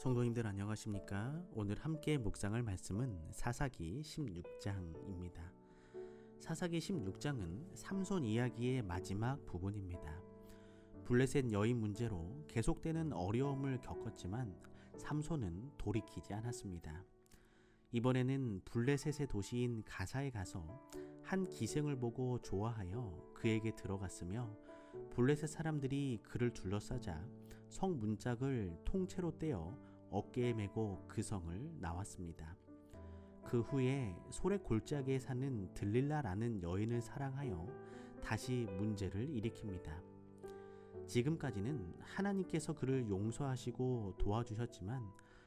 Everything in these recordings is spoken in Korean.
성도님들 안녕하십니까? 오늘 함께 묵상할 말씀은 사사기 16장입니다. 사사기 16장은 삼손 이야기의 마지막 부분입니다. 블레셋 여인 문제로 계속되는 어려움을 겪었지만 삼손은 돌이키지 않았습니다. 이번에는 블레셋의 도시인 가사에 가서 한 기생을 보고 좋아하여 그에게 들어갔으며 블레셋 사람들이 그를 둘러싸자 성 문짝을 통째로 떼어 어깨에 메고 그 성을 나왔습니다. 그 후에 소래 골짜기에 사는 들릴라라는 여인을 사랑하여 다시 문제를 일으킵니다. 지금까지는 하나님께서 그를 용서하시고 도와주셨지만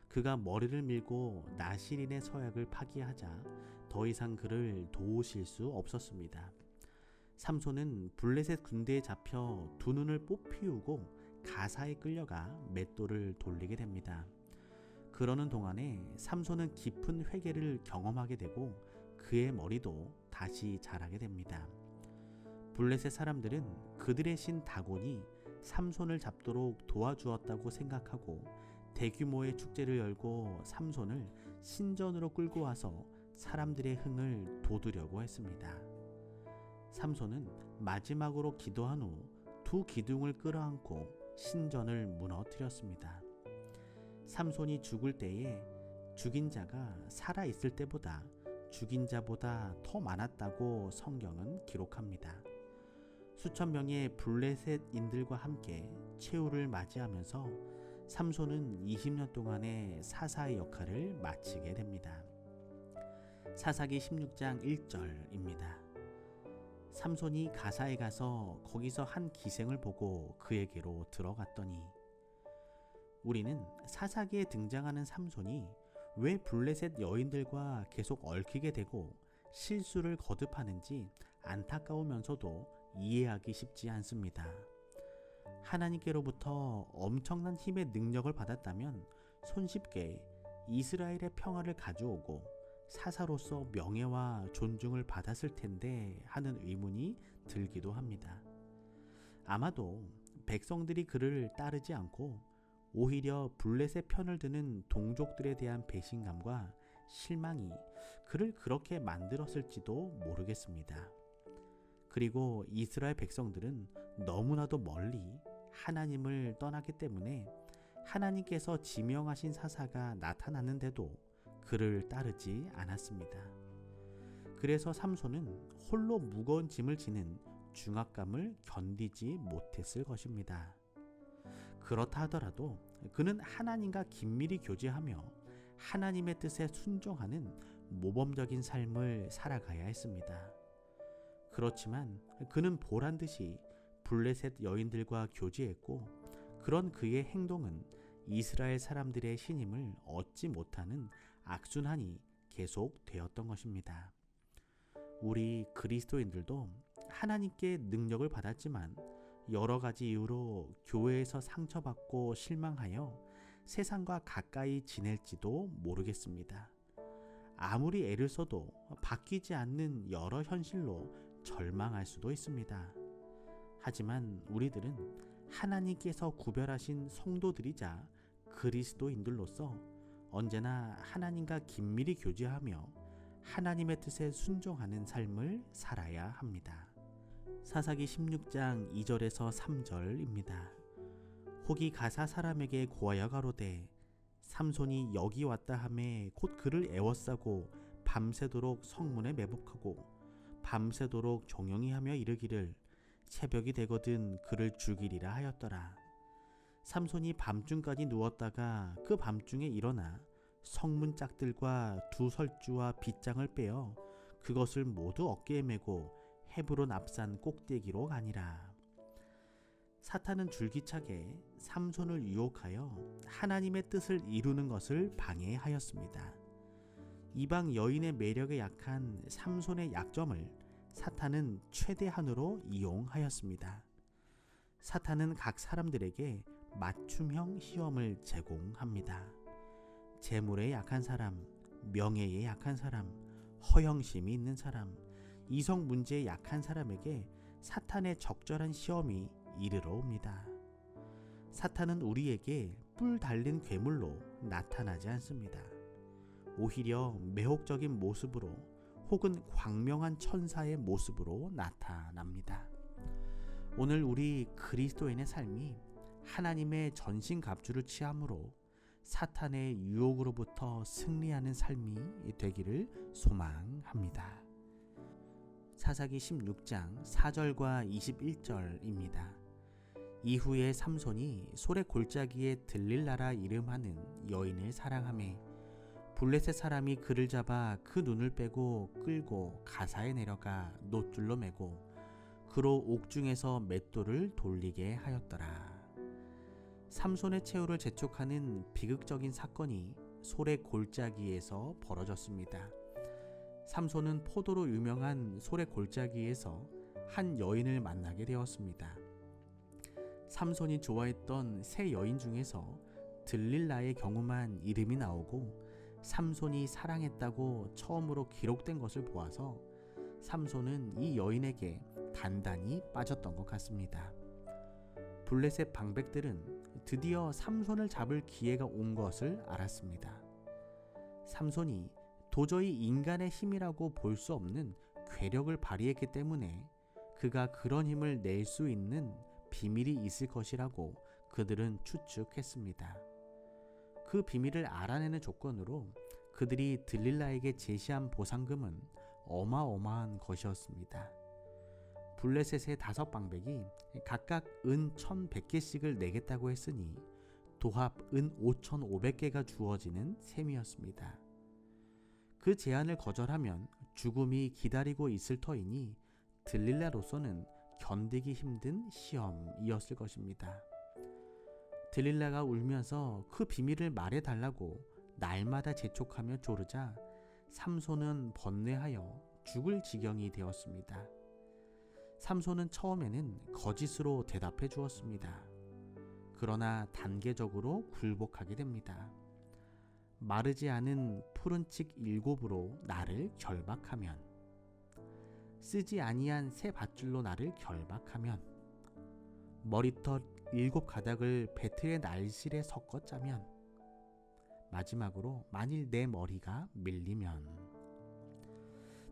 그가 머리를 밀고 나실인의 서약을 파기하자 더 이상 그를 도우실 수 없었습니다. 삼손은 블레셋 군대에 잡혀 두 눈을 뽑히우고 가사에 끌려가 맷돌을 돌리게 됩니다. 그러는 동안에 삼손은 깊은 회개를 경험하게 되고 그의 머리도 다시 자라게 됩니다. 블레셋 사람들은 그들의 신 다곤이 삼손을 잡도록 도와주었다고 생각하고 대규모의 축제를 열고 삼손을 신전으로 끌고 와서 사람들의 흥을 돋우려고 했습니다. 삼손은 마지막으로 기도한 후 두 기둥을 끌어안고 신전을 무너뜨렸습니다. 삼손이 죽을 때에 죽인 자가 살아있을 때보다 죽인 자보다 더 많았다고 성경은 기록합니다. 수천 명의 블레셋인들과 함께 최후를 맞이하면서 삼손은 20년 동안의 사사의 역할을 마치게 됩니다. 사사기 16장 1절입니다. 삼손이 가사에 가서 거기서 한 기생을 보고 그에게로 들어갔더니. 우리는 사사기에 등장하는 삼손이 왜 블레셋 여인들과 계속 얽히게 되고 실수를 거듭하는지 안타까우면서도 이해하기 쉽지 않습니다. 하나님께로부터 엄청난 힘의 능력을 받았다면 손쉽게 이스라엘의 평화를 가져오고 사사로서 명예와 존중을 받았을 텐데 하는 의문이 들기도 합니다. 아마도 백성들이 그를 따르지 않고 오히려 블레셋 편을 드는 동족들에 대한 배신감과 실망이 그를 그렇게 만들었을지도 모르겠습니다. 그리고 이스라엘 백성들은 너무나도 멀리 하나님을 떠나기 때문에 하나님께서 지명하신 사사가 나타났는데도 그를 따르지 않았습니다. 그래서 삼손은 홀로 무거운 짐을 지는 중압감을 견디지 못했을 것입니다. 그렇다 하더라도 그는 하나님과 긴밀히 교제하며 하나님의 뜻에 순종하는 모범적인 삶을 살아가야 했습니다. 그렇지만 그는 보란듯이 블레셋 여인들과 교제했고 그런 그의 행동은 이스라엘 사람들의 신임을 얻지 못하는 악순환이 계속 되었던 것입니다. 우리 그리스도인들도 하나님께 능력을 받았지만 여러 가지 이유로 교회에서 상처받고 실망하여 세상과 가까이 지낼지도 모르겠습니다. 아무리 애를 써도 바뀌지 않는 여러 현실로 절망할 수도 있습니다. 하지만 우리들은 하나님께서 구별하신 성도들이자 그리스도인들로서 언제나 하나님과 긴밀히 교제하며 하나님의 뜻에 순종하는 삶을 살아야 합니다. 사사기 16장 2절에서 3절입니다. 혹이 가사 사람에게 고하여 가로되 삼손이 여기 왔다 하매 곧 그를 애워싸고 밤새도록 성문에 매복하고 밤새도록 종영이 하며 이르기를 새벽이 되거든 그를 죽이리라 하였더라. 삼손이 밤중까지 누웠다가 그 밤중에 일어나 성문 짝들과 두 설주와 빗장을 빼어 그것을 모두 어깨에 메고 헤브론 앞산 꼭대기로 가니라. 사탄은 줄기차게 삼손을 유혹하여 하나님의 뜻을 이루는 것을 방해하였습니다. 이방 여인의 매력에 약한 삼손의 약점을 사탄은 최대한으로 이용하였습니다. 사탄은 각 사람들에게 맞춤형 시험을 제공합니다. 재물에 약한 사람, 명예에 약한 사람, 허영심이 있는 사람, 이성 문제에 약한 사람에게 사탄의 적절한 시험이 이르러 옵니다. 사탄은 우리에게 뿔 달린 괴물로 나타나지 않습니다. 오히려 매혹적인 모습으로 혹은 광명한 천사의 모습으로 나타납니다. 오늘 우리 그리스도인의 삶이 하나님의 전신갑주를 취함으로 사탄의 유혹으로부터 승리하는 삶이 되기를 소망합니다. 사사기 16장 4절과 21절입니다. 이후에 삼손이 소래 골짜기에 들릴라라 이름하는 여인을 사랑하매 블레셋 사람이 그를 잡아 그 눈을 빼고 끌고 가사에 내려가 놋줄로 매고 그로 옥중에서 맷돌을 돌리게 하였더라. 삼손의 최후를 재촉하는 비극적인 사건이 소래 골짜기에서 벌어졌습니다. 삼손은 포도로 유명한 소래 골짜기에서 한 여인을 만나게 되었습니다. 삼손이 좋아했던 세 여인 중에서 들릴라의 경우만 이름이 나오고 삼손이 사랑했다고 처음으로 기록된 것을 보아서 삼손은 이 여인에게 단단히 빠졌던 것 같습니다. 블레셋 방백들은 드디어 삼손을 잡을 기회가 온 것을 알았습니다. 삼손이 도저히 인간의 힘이라고 볼 수 없는 괴력을 발휘했기 때문에 그가 그런 힘을 낼 수 있는 비밀이 있을 것이라고 그들은 추측했습니다. 그 비밀을 알아내는 조건으로 그들이 들릴라에게 제시한 보상금은 어마어마한 것이었습니다. 블레셋의 5방백이 각각 은 1100개씩을 내겠다고 했으니 도합 은 5500개가 주어지는 셈이었습니다. 그 제안을 거절하면 죽음이 기다리고 있을 터이니 들릴라로서는 견디기 힘든 시험이었을 것입니다. 들릴라가 울면서 그 비밀을 말해달라고 날마다 재촉하며 조르자 삼손은 번뇌하여 죽을 지경이 되었습니다. 삼손은 처음에는 거짓으로 대답해 주었습니다. 그러나 단계적으로 굴복하게 됩니다. 마르지 않은 푸른 칙 7으로 나를 결박하면, 쓰지 아니한 새 밧줄로 나를 결박하면, 머리털 7가닥을 배틀의 날실에 섞어 짜면, 마지막으로 만일 내 머리가 밀리면.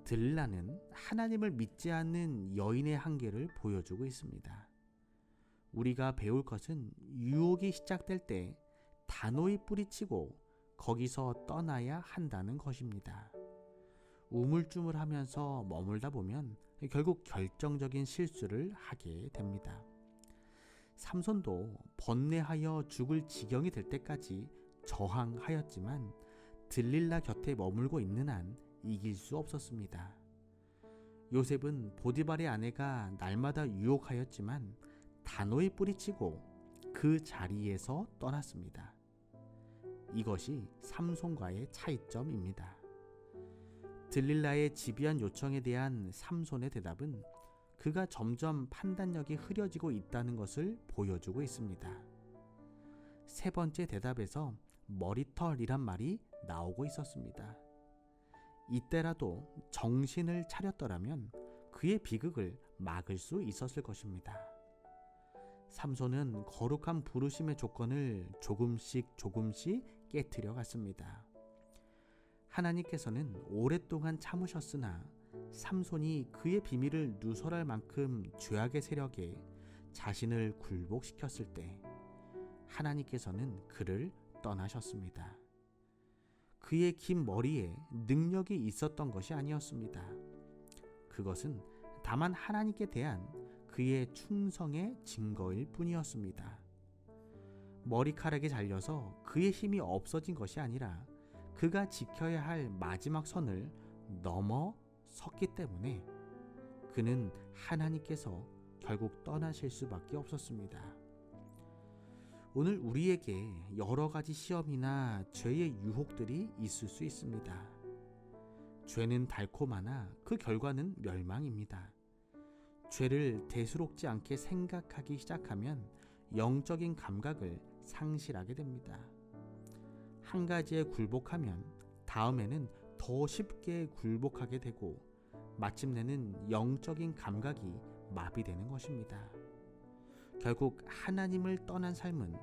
들릴라는 하나님을 믿지 않는 여인의 한계를 보여주고 있습니다. 우리가 배울 것은 유혹이 시작될 때 단호히 뿌리치고 거기서 떠나야 한다는 것입니다. 우물쭈물하면서 머물다 보면 결국 결정적인 실수를 하게 됩니다. 삼손도 번뇌하여 죽을 지경이 될 때까지 저항하였지만 들릴라 곁에 머물고 있는 한 이길 수 없었습니다. 요셉은 보디발의 아내가 날마다 유혹하였지만 단호히 뿌리치고 그 자리에서 떠났습니다. 이것이 삼손과의 차이점입니다. 들릴라의 집요한 요청에 대한 삼손의 대답은 그가 점점 판단력이 흐려지고 있다는 것을 보여주고 있습니다. 세 번째 대답에서 머리털이란 말이 나오고 있었습니다. 이때라도 정신을 차렸더라면 그의 비극을 막을 수 있었을 것입니다. 삼손은 거룩한 부르심의 조건을 조금씩 깨트려 갔습니다. 하나님께서는 오랫동안 참으셨으나 삼손이 그의 비밀을 누설할 만큼 죄악의 세력에 자신을 굴복시켰을 때 하나님께서는 그를 떠나셨습니다. 그의 긴 머리에 능력이 있었던 것이 아니었습니다. 그것은 다만 하나님께 대한 그의 충성의 증거일 뿐이었습니다. 머리카락이 잘려서 그의 힘이 없어진 것이 아니라 그가 지켜야 할 마지막 선을 넘어섰기 때문에 그는 하나님께서 결국 떠나실 수밖에 없었습니다. 오늘 우리에게 여러 가지 시험이나 죄의 유혹들이 있을 수 있습니다. 죄는 달콤하나 그 결과는 멸망입니다. 죄를 대수롭지 않게 생각하기 시작하면 영적인 감각을 상실하게 됩니다. 한 가지에 굴복하면 다음에는 더 쉽게 굴복하게 되고 마침내는 영적인 감각이 마비되는 것입니다. 결국 하나님을 떠난 삶은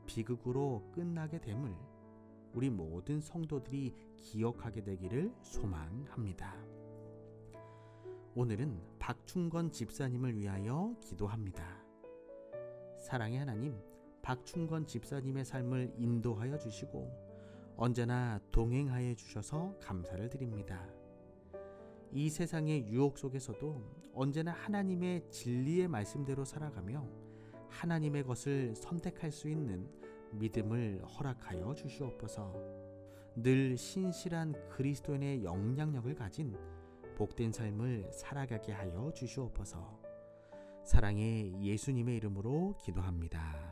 비극으로 끝나게 됨을 우리 모든 성도들이 기억하게 되기를 소망합니다. 오늘은 박충건 집사님을 위하여 기도합니다. 사랑의 하나님, 박충건 집사님의 삶을 인도하여 주시고 언제나 동행하여 주셔서 감사를 드립니다. 이 세상의 유혹 속에서도 언제나 하나님의 진리의 말씀대로 살아가며 하나님의 것을 선택할 수 있는 믿음을 허락하여 주시옵소서. 늘 신실한 그리스도인의 영향력을 가진 복된 삶을 살아가게 하여 주시옵소서. 사랑의 예수님의 이름으로 기도합니다.